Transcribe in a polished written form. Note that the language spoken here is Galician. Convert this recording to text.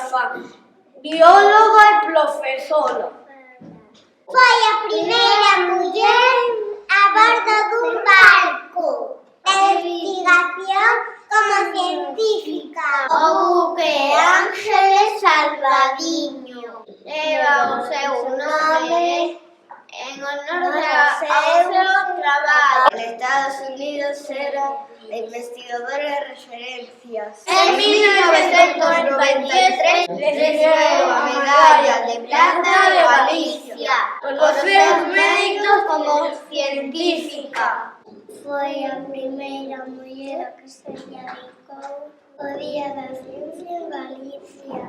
xeógrafa, bióloga e profesora. Foi a primeira muller a bordo dun barco de investigación como científica. O buque Ángeles Salvadiño leva o seu nome en honor ao seu traballo. En Estados Unidos era investigadora de referencias. En 1993 recibiu a medalla de plata de Galicia por seus méritos como científica. Foi a primeira muller que se dedicou ao Día da Ciencia en Galicia.